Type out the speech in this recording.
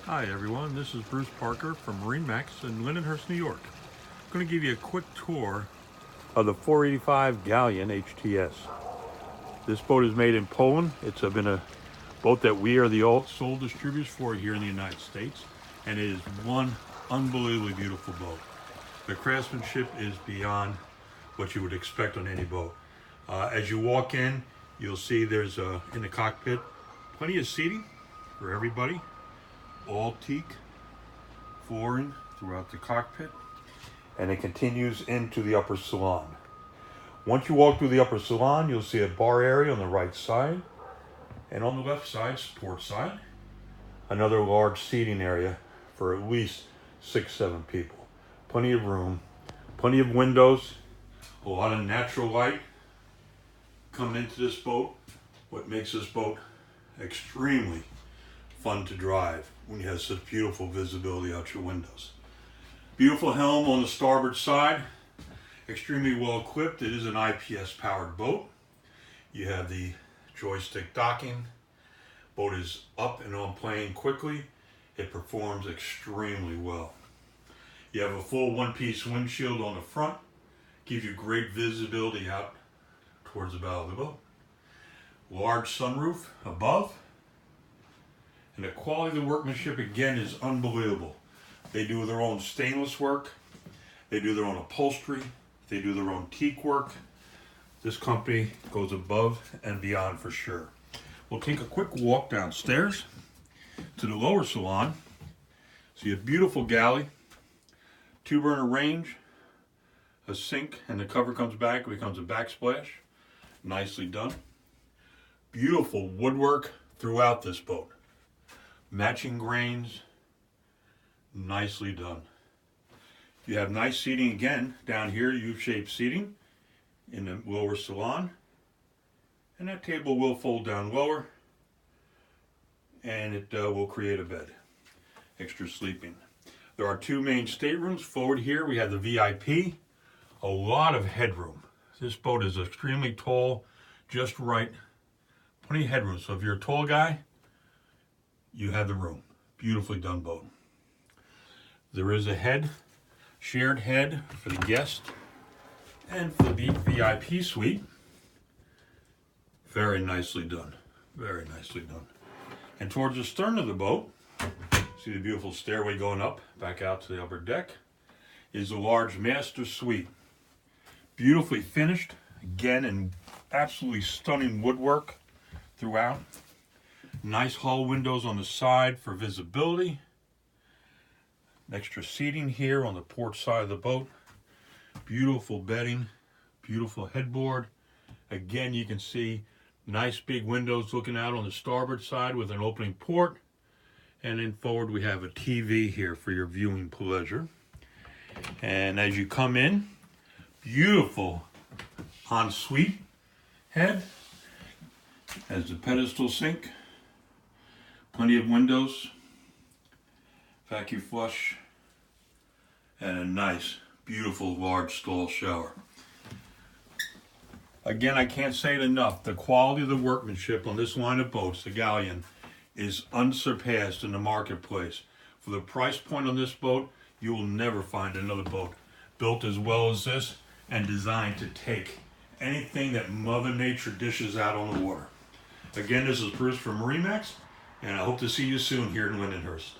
Hi everyone, this is Bruce Parker from MarineMax in Lindenhurst, New York. I'm going to give you a quick tour of the 485 Galeon HTS. This boat is made in Poland. It's been a boat that we are the sole distributors for here in the United States, and it is one unbelievably beautiful boat. The craftsmanship is beyond what you would expect on any boat. As you walk in, you'll see there's in the cockpit plenty of seating for everybody. All teak flooring throughout the cockpit, and it continues into the upper salon. Once you walk through the upper salon, you'll see a bar area on the right side, and on the left side, port side, another large seating area for at least 6-7 people. Plenty of room, plenty of windows, a lot of natural light coming into this boat, what makes this boat extremely fun to drive when you have such beautiful visibility out your windows. Beautiful helm on the starboard side, extremely well equipped. It is an IPS powered boat. You have the joystick docking. Boat is up and on plane quickly. It performs extremely well. You have a full one-piece windshield on the front, gives you great visibility out towards the bow of the boat. Large sunroof above. And the quality of the workmanship, again, is unbelievable. They do their own stainless work. They do their own upholstery. They do their own teak work. This company goes above and beyond for sure. We'll take a quick walk downstairs to the lower salon. See a beautiful galley, 2-burner range, a sink, and the cover comes back, it becomes a backsplash. Nicely done. Beautiful woodwork throughout this boat. Matching grains, nicely done. You have nice seating again down here, U-shaped seating in the lower salon, and that table will fold down lower, and it will create a bed, extra sleeping. There are 2 main staterooms. Forward here we have the VIP, a lot of headroom. This boat is extremely tall, just right, plenty of headroom. So if you're a tall guy, you have the room. Beautifully done boat. There is a shared head for the guest and for the VIP suite. Very nicely done. Very nicely done. And towards the stern of the boat, see the beautiful stairway going up, back out to the upper deck, is a large master suite. Beautifully finished, again, in absolutely stunning woodwork throughout. Nice hull windows on the side for visibility. Extra seating here on the port side of the boat. Beautiful bedding, beautiful headboard. Again, you can see nice big windows looking out on the starboard side with an opening port. And then forward we have a TV here for your viewing pleasure. And as you come in, beautiful ensuite head. Has the pedestal sink. Plenty of windows, vacuum flush, and a nice, beautiful, large stall shower. Again, I can't say it enough. The quality of the workmanship on this line of boats, the Galeon, is unsurpassed in the marketplace. For the price point on this boat, you will never find another boat built as well as this and designed to take anything that Mother Nature dishes out on the water. Again, this is Bruce from MarineMax, and I hope to see you soon here in Lindenhurst.